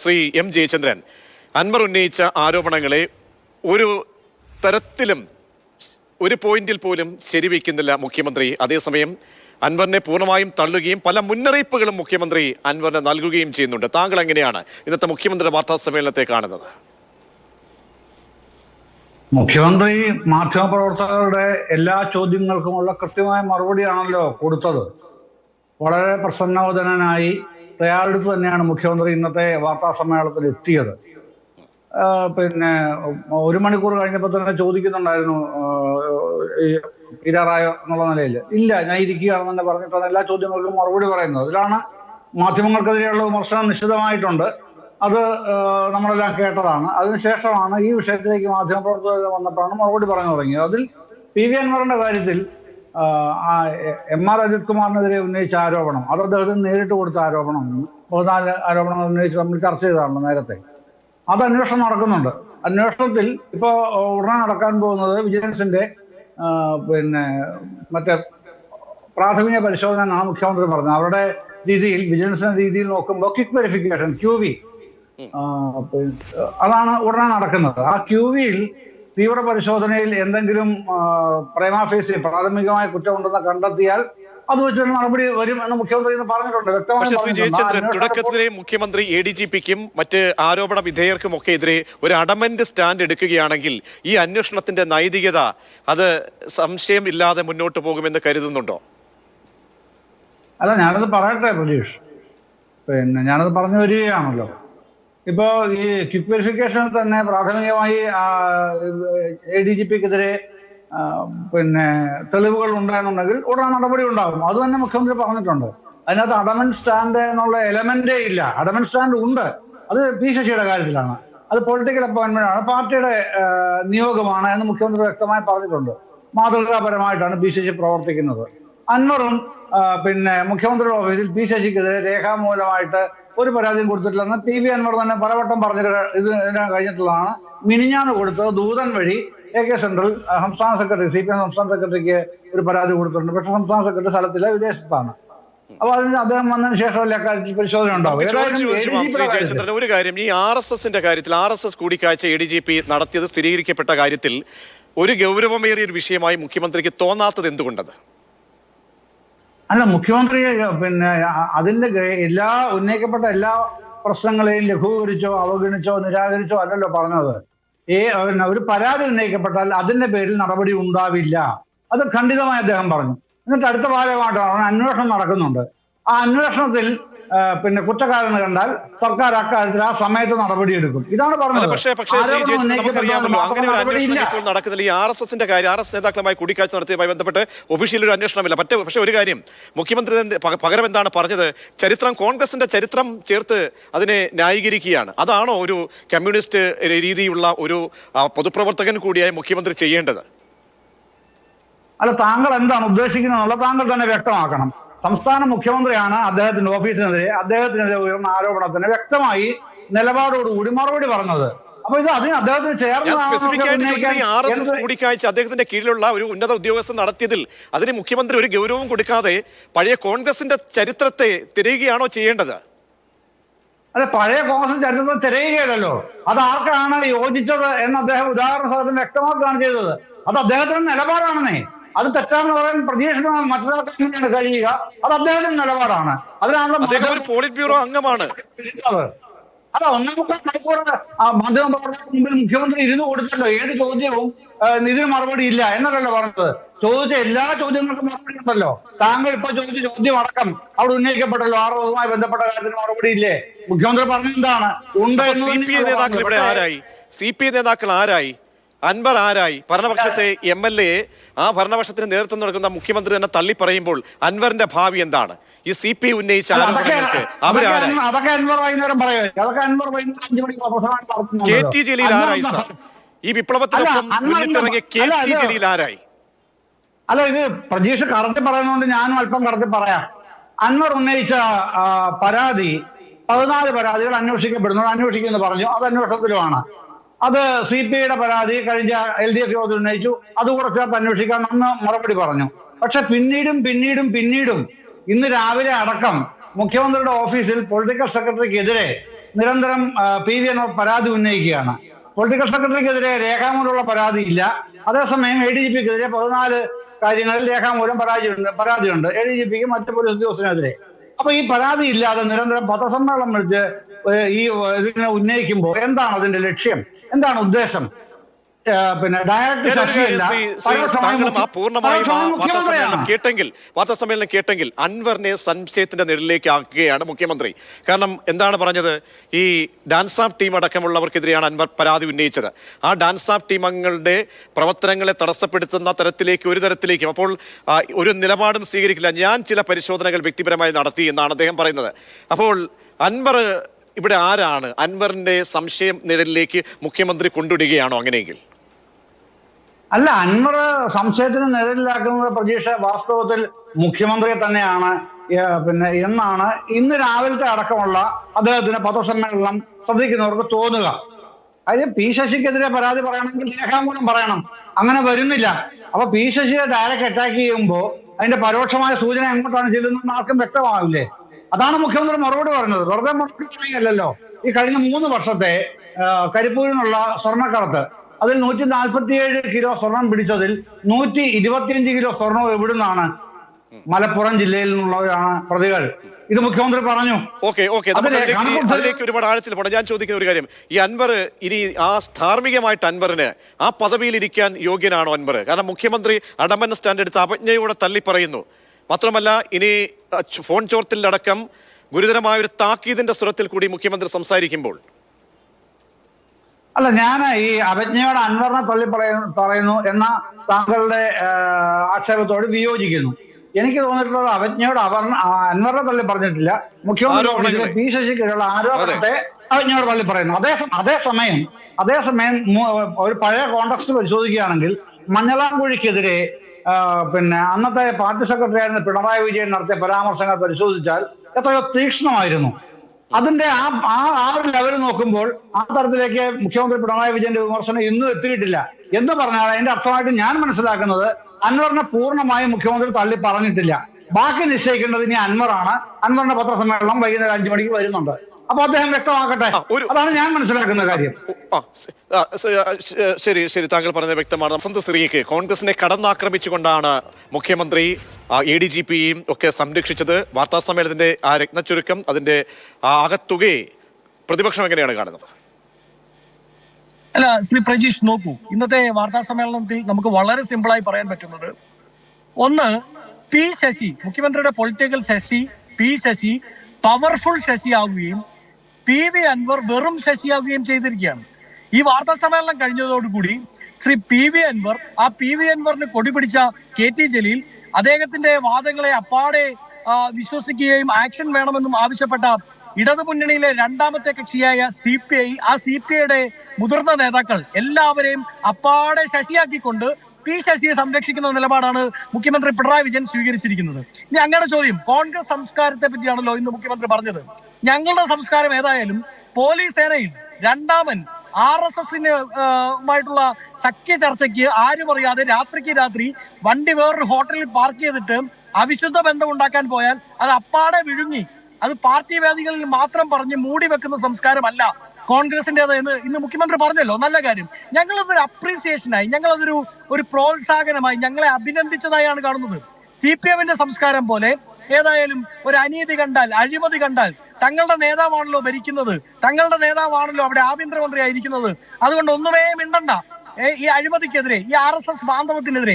Shri M Jayachandran, Anwar ഉന്നയിച്ച ആരോപണങ്ങളെ ഒരു തരത്തിലും ഒരു പോയിന്റിൽ പോലും ശരിവയ്ക്കുന്നില്ല മുഖ്യമന്ത്രി. അതേസമയം അൻവറിനെ പൂർണ്ണമായും തള്ളുകയും പല മുന്നറിയിപ്പുകളും മുഖ്യമന്ത്രി അൻവറിന് നൽകുകയും ചെയ്യുന്നുണ്ട്. താങ്കൾ എങ്ങനെയാണ് ഇന്നത്തെ മുഖ്യമന്ത്രിയുടെ വാർത്താ സമ്മേളനത്തെ കാണുന്നത്? മുഖ്യമന്ത്രി മാധ്യമപ്രവർത്തകരുടെ എല്ലാ ചോദ്യങ്ങൾക്കുമുള്ള കൃത്യമായ മറുപടിയാണല്ലോ കൊടുത്തത്. വളരെ പ്രസന്നവദനായി തയ്യാറെടുപ്പ് തന്നെയാണ് മുഖ്യമന്ത്രി ഇന്നത്തെ വാർത്താ സമ്മേളനത്തിൽ എത്തിയത്. പിന്നെ 1 മണിക്കൂർ കഴിഞ്ഞപ്പോൾ തന്നെ ചോദിക്കുന്നുണ്ടായിരുന്നു തീരാറായോ എന്നുള്ള നിലയിൽ. ഇല്ല, ഞാൻ ഇരിക്കുകയാണെന്ന് തന്നെ പറഞ്ഞിട്ടാണ് എല്ലാ ചോദ്യങ്ങൾക്കും മറുപടി പറയുന്നത്. അതിലാണ് മാധ്യമങ്ങൾക്കെതിരെയുള്ള വിമർശനം നിശ്ചിതമായിട്ടുണ്ട്. അത് നമ്മളെല്ലാം കേട്ടതാണ്. അതിനുശേഷമാണ് ഈ വിഷയത്തിലേക്ക് മാധ്യമപ്രവർത്തകർ വന്നപ്പോഴാണ് മറുപടി പറഞ്ഞു തുടങ്ങിയത്. അതിൽ പി വി അൻവറിന്റെ കാര്യത്തിൽ MR അജിത് കുമാറിനെതിരെ ഉന്നയിച്ച ആരോപണം, അത് അദ്ദേഹത്തിന് നേരിട്ട് കൊടുത്ത ആരോപണം, 14 ആരോപണങ്ങൾ ഉന്നയിച്ച് നമ്മൾ ചർച്ച ചെയ്തതാണല്ലോ നേരത്തെ. അത് അന്വേഷണം നടക്കുന്നുണ്ട്. അന്വേഷണത്തിൽ ഇപ്പോൾ ഉടനെ നടക്കാൻ പോകുന്നത് വിജിലൻസിന്റെ മറ്റേ പ്രാഥമിക പരിശോധന എന്നാണ് മുഖ്യമന്ത്രി പറഞ്ഞത്. അവരുടെ രീതിയിൽ, വിജിലൻസിന്റെ രീതിയിൽ നോക്കുമ്പോൾ ക്വിക്ക് വെരിഫിക്കേഷൻ QV അതാണ് ഉടനെ നടക്കുന്നത്. ആ QVയിൽ തീവ്ര പരിശോധനയിൽ എന്തെങ്കിലും പ്രൈമാ ഫേസി പ്രാഥമികമായ കുറ്റമുണ്ടെന്ന് കണ്ടെത്തിയാൽ അത് വെച്ചൊരു നടപടി വരും എന്ന് മുഖ്യമന്ത്രി പറഞ്ഞിട്ടുണ്ട്. വ്യക്തമായി തുടക്കത്തിലെ മുഖ്യമന്ത്രി ADGPക്കും മറ്റ് ആരോപണ വിധേയർക്കും ഒക്കെ എതിരെ ഒരു അഡമന്റ് സ്റ്റാൻഡ് എടുക്കുകയാണെങ്കിൽ ഈ അന്വേഷണത്തിന്റെ നൈതികത അത് സംശയം ഇല്ലാതെ മുന്നോട്ട് പോകുമെന്ന് കരുതുന്നുണ്ടോ? അല്ല, ഞാനത് പറയട്ടെ പ്രതീഷ്. ഞാനത് പറഞ്ഞു വരികയാണല്ലോ. ഇപ്പോ ഈ ക്വിക്ക് വെരിഫിക്കേഷനിൽ തന്നെ പ്രാഥമികമായി ADGPക്കെതിരെ തെളിവുകൾ ഉണ്ടായെന്നുണ്ടെങ്കിൽ ഉടനെ നടപടി ഉണ്ടാകും. അത് തന്നെ മുഖ്യമന്ത്രി പറഞ്ഞിട്ടുണ്ട്. അതിനകത്ത് അഡമന്റ് സ്റ്റാൻഡ് എന്നുള്ള എലമെന്റേ ഇല്ല. അഡമന്റ് സ്റ്റാൻഡ് ഉണ്ട്, അത് പി ശശിയുടെ കാര്യത്തിലാണ്. അത് പൊളിറ്റിക്കൽ അപ്പോയിന്റ്മെന്റ് ആണ്, പാർട്ടിയുടെ നിയോഗമാണ് എന്ന് മുഖ്യമന്ത്രി വ്യക്തമായി പറഞ്ഞിട്ടുണ്ട്. മാതൃകാപരമായിട്ടാണ് പി ശശി പ്രവർത്തിക്കുന്നത്. അൻവറും മുഖ്യമന്ത്രിയുടെ ഓഫീസിൽ പി ശശിക്കെതിരെ രേഖാമൂലമായിട്ട് ഒരു പരാതിയും കൊടുത്തിട്ടില്ലെന്ന് പി വി അൻവർ തന്നെ പലവട്ടം ഇതിനകം കഴിഞ്ഞിട്ടുള്ളതാണ്. മിനിഞ്ഞാന്ന് കൊടുത്തത് ദൂതൻ വഴി AK സെൻട്രൽ സംസ്ഥാന സെക്രട്ടറി, CPM സംസ്ഥാന സെക്രട്ടറിക്ക് ഒരു പരാതി കൊടുത്തിട്ടുണ്ട്. പക്ഷെ സംസ്ഥാന സെക്രട്ടറി സ്ഥലത്തിലെ വിദേശത്താണ്. അപ്പൊ അതിന് അദ്ദേഹം വന്നതിന് ശേഷമല്ലേ അക്കാര്യത്തിൽ പരിശോധന ഉണ്ടാവും. ഒരു കാര്യം, ഈ RSSന്റെ കാര്യത്തിൽ RSS കൂടിക്കാഴ്ച ADGP നടത്തിയത് സ്ഥിരീകരിക്കപ്പെട്ട കാര്യത്തിൽ ഒരു ഗൗരവമേറിയ ഒരു വിഷയമായി മുഖ്യമന്ത്രിക്ക് തോന്നാത്തത് എന്തുകൊണ്ടത്? അല്ല, മുഖ്യമന്ത്രി അതിന്റെ ഉന്നയിക്കപ്പെട്ട എല്ലാ പ്രശ്നങ്ങളെയും ലഘൂകരിച്ചോ അവഗണിച്ചോ നിരാകരിച്ചോ അല്ലല്ലോ പറഞ്ഞത്. ഒരു പരാതി ഉന്നയിക്കപ്പെട്ടാൽ അതിന്റെ പേരിൽ നടപടി ഉണ്ടാവില്ല, അത് ഖണ്ഡിതമായി അദ്ദേഹം പറഞ്ഞു. എന്നിട്ട് അടുത്ത ഭാഗമായിട്ടാണ് അന്വേഷണം നടക്കുന്നുണ്ട്. ആ അന്വേഷണത്തിൽ കുറ്റക്കാരെന്ന് കണ്ടാൽ സർക്കാർ അക്കാര്യത്തിൽ ആ സമയത്ത് നടപടിയെടുക്കും. ഇതാണ് പറഞ്ഞത്. നമുക്കറിയാമല്ലോ അങ്ങനെ ഒരു അന്വേഷണം ഇപ്പോൾ നടക്കുന്നില്ല. ഈ RSSന്റെ കാര്യം, RSS നേതാക്കളുമായി കൂടിക്കാഴ്ച നടത്തിയതുമായി ബന്ധപ്പെട്ട് ഒഫീഷ്യൽ ഒരു അന്വേഷണമില്ല. പക്ഷേ ഒരു കാര്യം, മുഖ്യമന്ത്രി പകരം എന്താണ് പറഞ്ഞത്? കോൺഗ്രസിന്റെ ചരിത്രം ചേർത്ത് അതിനെ ന്യായീകരിക്കുകയാണ്. അതാണോ ഒരു കമ്മ്യൂണിസ്റ്റ് രീതിയുള്ള ഒരു പൊതുപ്രവർത്തകൻ കൂടിയായി മുഖ്യമന്ത്രി ചെയ്യേണ്ടത്? അല്ല, താങ്കൾ എന്താണ് ഉദ്ദേശിക്കുന്നത് താങ്കൾ തന്നെ വ്യക്തമാക്കണം. സംസ്ഥാന മുഖ്യമന്ത്രിയാണ് അദ്ദേഹത്തിന്റെ അദ്ദേഹത്തിനെതിരെ ഉയർന്ന ആരോപണത്തിന് വ്യക്തമായി നിലപാടോടുകൂടി മറുപടി പറഞ്ഞത്. അപ്പൊ ഇത് അതിന് അദ്ദേഹത്തിന് ചേർന്ന് കൂടിക്കാഴ്ച അദ്ദേഹത്തിന്റെ കീഴിലുള്ള ഒരു ഉന്നത ഉദ്യോഗസ്ഥൻ നടത്തിയതിൽ അതിന് മുഖ്യമന്ത്രി ഒരു ഗൗരവം കൊടുക്കാതെ പഴയ കോൺഗ്രസിന്റെ ചരിത്രത്തെ തിരയുകയാണോ ചെയ്യേണ്ടത്? അതെ, പഴയ കോൺഗ്രസ് ചരിത്രത്തെ തിരയുകയല്ലോ, അത് ആർക്കാണ് യോജിച്ചത് എന്ന് അദ്ദേഹം ഉദാഹരണ സഹിതം വ്യക്തമാക്കുകയാണ് ചെയ്തത്. അത് അദ്ദേഹത്തിന്റെ നിലപാടാണെന്നേ. അത് തെറ്റാണെന്ന് പറയാൻ പ്രതീക്ഷ മറ്റൊരാൾക്കാണ് കഴിയുക. അത് അദ്ദേഹത്തിന്റെ നിലപാടാണ്. അതിനാണല്ലോ പോളിറ്റ് ബ്യൂറോ അംഗമാണ്. അല്ല, 1.25 മണിക്കൂർ മാധ്യമപ്രവർത്തകർക്ക് മുമ്പിൽ മുഖ്യമന്ത്രി ഇരുന്ന് കൊടുത്തല്ലോ. ഏത് ചോദ്യവും ഇതിന് മറുപടി ഇല്ല എന്നല്ലല്ലോ പറഞ്ഞത്. ചോദിച്ച എല്ലാ ചോദ്യങ്ങൾക്കും മറുപടി ഉണ്ടല്ലോ. താങ്കൾ ഇപ്പൊ ചോദിച്ച ചോദ്യം അടക്കം അവിടെ ഉന്നയിക്കപ്പെട്ടല്ലോ. RSSുമായി ബന്ധപ്പെട്ട കാര്യത്തിന് മറുപടി ഇല്ലേ? മുഖ്യമന്ത്രി പറഞ്ഞെന്താണ്? ഉണ്ട്. CPI നേതാക്കൾ ആരായി? അൻവർ ആരായി? ഭരണപക്ഷത്തെ MLA ആ ഭരണപക്ഷത്തിന് നേതൃത്വം നൽകുന്ന മുഖ്യമന്ത്രി തന്നെ തള്ളി പറയുമ്പോൾ അൻവറിന്റെ ഭാവി എന്താണ്? ഈ CPI ഉന്നയിച്ച ആരോപണങ്ങൾക്ക് KT ജലീൽ ആരായി? സാർ, ഈ വിപ്ലവത്തിനൊപ്പം മുന്നിട്ടിറങ്ങിയ KT ജലീൽ ആരായി? അല്ല, ഇത് പ്രതീക്ഷ കറക്റ്റ് പറയുന്നതുകൊണ്ട് ഞാനും അല്പം കറക്റ്റ് പറയാം. അൻവർ ഉന്നയിച്ച പരാതി 14 പരാതികൾ അന്വേഷിക്കുമെന്ന് പറഞ്ഞു. അത് അന്വേഷണത്തിലുമാണ്. അത് CPIയുടെ പരാതി കഴിഞ്ഞ LDF യോഗത്തിൽ ഉന്നയിച്ചു. അതുകൂടെ ചേർത്ത് അന്വേഷിക്കാൻ അന്ന് മറുപടി പറഞ്ഞു. പക്ഷെ പിന്നീടും ഇന്ന് രാവിലെ അടക്കം മുഖ്യമന്ത്രിയുടെ ഓഫീസിൽ പൊളിറ്റിക്കൽ സെക്രട്ടറിക്കെതിരെ നിരന്തരം PV അൻവർ പരാതി ഉന്നയിക്കുകയാണ്. പൊളിറ്റിക്കൽ സെക്രട്ടറിക്കെതിരെ രേഖാമൂലമുള്ള പരാതിയില്ല. അതേസമയം ADGPക്കെതിരെ 14 കാര്യങ്ങളിൽ രേഖാമൂലം പരാതിയുണ്ട് ADGPക്ക് മറ്റു പോലീസ് ഉദ്യോഗസ്ഥനെതിരെ. അപ്പൊ ഈ പരാതി ഇല്ലാതെ നിരന്തരം പത്രസമ്മേളനം വിളിച്ച് ഈ ഇതിനെ ഉന്നയിക്കുമ്പോൾ എന്താണ് അതിന്റെ ലക്ഷ്യം, എന്താണ് ഉദ്ദേശം? പിന്നെ ഡയറക്ട് വാർത്താസമ്മേളനം കേട്ടെങ്കിൽ അൻവറിനെ സംശയത്തിന്റെ നിഴലിലേക്ക് ആക്കുകയാണ് മുഖ്യമന്ത്രി. കാരണം എന്താണ് പറഞ്ഞത്? ഈ ഡാൻസ് ഓഫ് ടീം അടക്കമുള്ളവർക്കെതിരെയാണ് അൻവർ പരാതി ഉന്നയിച്ചത്. ആ ഡാൻസ് ഓഫ് ടീം അംഗങ്ങളുടെ പ്രവർത്തനങ്ങളെ തടസ്സപ്പെടുത്തുന്ന ഒരു തരത്തിലേക്കും അപ്പോൾ ഒരു നിലപാടും സ്വീകരിക്കില്ല. ഞാൻ ചില പരിശോധനകൾ വ്യക്തിപരമായി നടത്തി എന്നാണ് അദ്ദേഹം പറയുന്നത്. അപ്പോൾ അൻവർ ഇവിടെ ആരാണ്? അൻവറിന്റെ സംശയം നിഴലിലേക്ക് മുഖ്യമന്ത്രി കൊണ്ടുവിടുകയാണോ അങ്ങനെയെങ്കിൽ? അല്ല, അൻവർ സംശയത്തിന് നിഴലിലാക്കുന്നത് പ്രതീക്ഷ വാസ്തവത്തിൽ മുഖ്യമന്ത്രിയെ തന്നെയാണ് പിന്നെ എന്നാണ് ഇന്ന് രാവിലത്തെ അടക്കമുള്ള അദ്ദേഹത്തിന് പത്രസമ്മേളനം ശ്രദ്ധിക്കുന്നവർക്ക് തോന്നുക. കാര്യം P ശശിക്കെതിരെ പരാതി പറയണമെങ്കിൽ രേഖാമൂലം പറയണം. അങ്ങനെ വരുന്നില്ല. അപ്പൊ P ശശിയെ ഡയറക്റ്റ് അറ്റാക്ക് ചെയ്യുമ്പോൾ അതിന്റെ പരോക്ഷമായ സൂചന എങ്ങോട്ടാണ് ചെല്ലുന്നതെന്ന് ആർക്കും വ്യക്തമാവില്ലേ? അതാണ് മുഖ്യമന്ത്രി മറുപടി പറഞ്ഞത്. വെറുതെ മറുപടി അല്ലല്ലോ. ഈ കഴിഞ്ഞ 3 വർഷത്തെ കരിപ്പൂരിൽ നിന്നുള്ള സ്വർണ്ണക്കടത്ത്, അതിൽ 147 കിലോ സ്വർണം പിടിച്ചതിൽ 125 കിലോ സ്വർണം എവിടുന്നാണ്? മലപ്പുറം ജില്ലയിൽ നിന്നുള്ളവരാണ് പ്രതികൾ. ഇത് മുഖ്യമന്ത്രി പറഞ്ഞു. അതിലേക്ക് ഒരുപാട് ആഴത്തിൽ പോകണം. ഞാൻ ചോദിക്കുന്ന ഒരു കാര്യം, ഈ അൻവർ ഇനി ധാർമ്മികമായിട്ട് അൻവറിന് ആ പദവിയിൽ ഇരിക്കാൻ യോഗ്യനാണോ അൻവർ? കാരണം മുഖ്യമന്ത്രി അടമൻ സ്റ്റാൻഡ് എടുത്ത് അവജ്ഞയോടെ തള്ളി പറയുന്നു. മാത്രമല്ല ഇനി ഫോൺ ചോർത്തിലടക്കം ഗുരുതരമായ ഒരു താക്കീതിന്റെ സ്വരത്തിൽ കൂടി മുഖ്യമന്ത്രി സംസാരിക്കുമ്പോൾ അല്ല, ഞാൻ ഈ അവജ്ഞയോട് അൻവറിനെ തള്ളി പറയുന്നു എന്ന താങ്കളുടെ ആക്ഷേപത്തോട് വിയോജിക്കുന്നു. എനിക്ക് തോന്നിയിട്ടുള്ളത് അവജ്ഞയോട് അൻവറിനെ തള്ളി പറഞ്ഞിട്ടില്ല. മുഖ്യമന്ത്രി P ശശിക്കെതിരെയുള്ള ആരോപണത്തെ അവജ്ഞയോട് തള്ളി പറയുന്നു. അതേസമയം ഒരു പഴയ കോൺടെക്സ്റ്റ് പരിശോധിക്കുകയാണെങ്കിൽ മഞ്ഞളാംകുഴിക്കെതിരെ പിന്നെ അന്നത്തെ പാർട്ടി സെക്രട്ടറി ആയിരുന്ന പിണറായി വിജയൻ നടത്തിയ പരാമർശങ്ങൾ പരിശോധിച്ചാൽ എത്രയോ തീക്ഷ്ണമായിരുന്നു. അതിന്റെ ആ ഒരു ലെവൽ നോക്കുമ്പോൾ ആ തരത്തിലേക്ക് മുഖ്യമന്ത്രി പിണറായി വിജയന്റെ വിമർശനം ഇന്നും എത്തിയിട്ടില്ല എന്ന് പറഞ്ഞാൽ അതിന്റെ അർത്ഥമായിട്ട് ഞാൻ മനസ്സിലാക്കുന്നത് അൻവറിനെ പൂർണ്ണമായും മുഖ്യമന്ത്രി തള്ളി പറഞ്ഞിട്ടില്ല. ബാക്കി നിശ്ചയിക്കേണ്ടത് ഇനി അൻവറാണ്. അൻവറിന്റെ പത്രസമ്മേളനം വൈകുന്നേരം 5 മണിക്ക് വരുന്നുണ്ട്. അപ്പൊ അദ്ദേഹം വ്യക്തമാക്കട്ടെ. അതാണ് ഞാൻ മനസ്സിലാക്കുന്ന കാര്യം. ശരി, താങ്കൾ പറഞ്ഞത് വ്യക്തമാണ്. വസന്ത് സിറിയക്ക് കോൺഗ്രസിനെ കടന്നാക്രമിച്ചുകൊണ്ടാണ് മുഖ്യമന്ത്രി ADGPയും ഒക്കെ സംരക്ഷിച്ചത്. വാർത്താ സമ്മേളനത്തിന്റെ ആ രത്നച്ചുരുക്കം, അതിന്റെ ആകത്തുകയെ പ്രതിപക്ഷം എങ്ങനെയാണ് കാണുന്നത്? അല്ല, ശ്രീ പ്രജീഷ്, നോക്കൂ, ഇന്നത്തെ വാർത്താ സമ്മേളനത്തിൽ നമുക്ക് വളരെ സിമ്പിളായി പറയാൻ പറ്റുന്നത്, ഒന്ന്, P ശശി, മുഖ്യമന്ത്രിയുടെ political Sasi P Sasi powerful ശശിയാവുകയും PV അൻവർ വെറും ശശിയാവുകയും ചെയ്തിരിക്കുകയാണ്. ഈ വാർത്താ സമ്മേളനം കഴിഞ്ഞതോടുകൂടി ശ്രീ PV അൻവർ, ആ PV അൻവറിന് കൊടി പിടിച്ച KT ജലീൽ അദ്ദേഹത്തിന്റെ വാദങ്ങളെ അപ്പാടെ വിശ്വസിക്കുകയും ആക്ഷൻ വേണമെന്നും ആവശ്യപ്പെട്ട ഇടതുമുന്നണിയിലെ രണ്ടാമത്തെ കക്ഷിയായ CPI, ആ CPIയുടെ മുതിർന്ന നേതാക്കൾ എല്ലാവരെയും അപ്പാടെ ശശിയാക്കിക്കൊണ്ട് P ശശിയെ സംരക്ഷിക്കുന്ന നിലപാടാണ് മുഖ്യമന്ത്രി പിണറായി വിജയൻ സ്വീകരിച്ചിരിക്കുന്നത്. ഇനി അങ്ങനെ ചോദ്യം, കോൺഗ്രസ് സംസ്കാരത്തെ പറ്റിയാണല്ലോ ഇന്ന് മുഖ്യമന്ത്രി പറഞ്ഞത്. ഞങ്ങളുടെ സംസ്കാരം ഏതായാലും പോലീസ് സേനയിൽ രണ്ടാമൻ RSSമായിട്ടുള്ള സഖ്യ ചർച്ചയ്ക്ക് ആരും അറിയാതെ രാത്രിക്ക് രാത്രി വണ്ടി വേറൊരു ഹോട്ടലിൽ പാർക്ക് ചെയ്തിട്ട് അവിശുദ്ധ ബന്ധം ഉണ്ടാക്കാൻ പോയാൽ അത് അപ്പാടെ വിഴുങ്ങി, അത് പാർട്ടി വേദികളിൽ മാത്രം പറഞ്ഞ് മൂടി വെക്കുന്ന സംസ്കാരമല്ല കോൺഗ്രസിന്റേത് എന്ന് ഇന്ന് മുഖ്യമന്ത്രി പറഞ്ഞല്ലോ. നല്ല കാര്യം. ഞങ്ങളതൊരു അപ്രീസിയേഷനായി, ഞങ്ങളതൊരു പ്രോത്സാഹനമായി, ഞങ്ങളെ അഭിനന്ദിച്ചതായാണ് കാണുന്നത്. CPMന്റെ സംസ്കാരം പോലെ ഏതായാലും ഒരു അനീതി കണ്ടാൽ, അഴിമതി കണ്ടാൽ, തങ്ങളുടെ നേതാവാണല്ലോ ഭരിക്കുന്നത്, തങ്ങളുടെ നേതാവാണല്ലോ അവിടെ ആഭ്യന്തരമന്ത്രിയായിരിക്കുന്നത്, അതുകൊണ്ട് ഒന്നുമേ മിണ്ടണ്ട. ഈ അഴിമതിക്കെതിരെ, ഈ RSS ബാന്ധവത്തിനെതിരെ,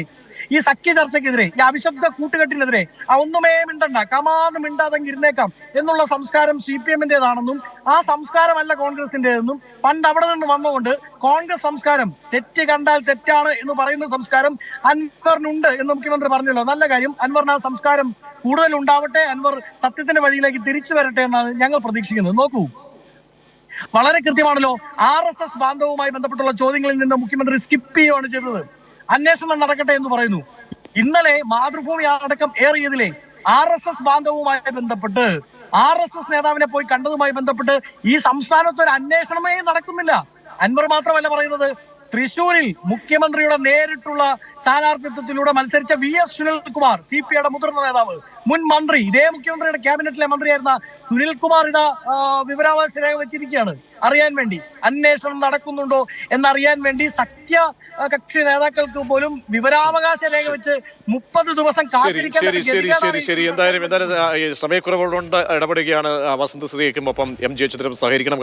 ഈ സഖ്യ ചർച്ചയ്ക്കെതിരെ, ഈ അവിശബ്ദ കൂട്ടുകെട്ടിനെതിരെ ഒന്നുമേ മിണ്ടണ്ട, കമാന്ന് മിണ്ടാതെങ്കിൽ ഇരുന്നേക്കാം എന്നുള്ള സംസ്കാരം CPMന്റേതാണെന്നും ആ സംസ്കാരമല്ല കോൺഗ്രസിന്റേതെന്നും പണ്ട് അവിടെ നിന്ന് വന്നുകൊണ്ട് കോൺഗ്രസ് സംസ്കാരം തെറ്റ് കണ്ടാൽ തെറ്റാണ് എന്ന് പറയുന്ന സംസ്കാരം അൻവറിനുണ്ട് എന്ന് മുഖ്യമന്ത്രി പറഞ്ഞല്ലോ. നല്ല കാര്യം. അൻവറിന് ആ സംസ്കാരം കൂടുതൽ ഉണ്ടാവട്ടെ, അൻവർ സത്യത്തിന്റെ വഴിയിലേക്ക് തിരിച്ചു വരട്ടെ എന്നാണ് ഞങ്ങൾ പ്രതീക്ഷിക്കുന്നത്. നോക്കൂ, വളരെ കൃത്യമാണല്ലോ. RSS ബാന്ധവുമായി ബന്ധപ്പെട്ടുള്ള ചോദ്യങ്ങളിൽ നിന്ന് മുഖ്യമന്ത്രി സ്കിപ്പ് ചെയ്യുകയാണ് ചെയ്തത്. അന്വേഷണം നടക്കട്ടെ എന്ന് പറയുന്നു. ഇന്നലെ മാതൃഭൂമി അടക്കം ഏറിയതിലെ RSS ബാന്ധവുമായി ബന്ധപ്പെട്ട്, RSS നേതാവിനെ പോയി കണ്ടതുമായി ബന്ധപ്പെട്ട് ഈ സംസ്ഥാനത്ത് ഒരു അന്വേഷണമേ നടക്കുന്നില്ല. അൻവർ മാത്രമല്ല പറയുന്നത്, തൃശൂരിൽ മുഖ്യമന്ത്രിയുടെ നേരിട്ടുള്ള സ്ഥാനാർത്ഥിത്വത്തിലൂടെ മത്സരിച്ച VS സുനിൽകുമാർ, CPIയുടെ മുതിർന്ന നേതാവ്, മുൻ മന്ത്രി, ഇതേ മുഖ്യമന്ത്രിയുടെ ക്യാബിനറ്റിലെ മന്ത്രിയായിരുന്ന സുനിൽകുമാർ ഇതാ വിവരാവകാശ രേഖ വെച്ചിരിക്കുകയാണ്. അറിയാൻ വേണ്ടി, അന്വേഷണം നടക്കുന്നുണ്ടോ എന്നറിയാൻ വേണ്ടി സഖ്യ കക്ഷി നേതാക്കൾക്ക് പോലും വിവരാവകാശ രേഖ വെച്ച് 30 ദിവസം ശരി. എന്തായാലും സമയക്കുറവുകൊണ്ട് ഇടപെടുകയാണ് വസന്തശ്രീക്കും ഒപ്പം MJ അച്യുതനും സഹകരിക്കണം.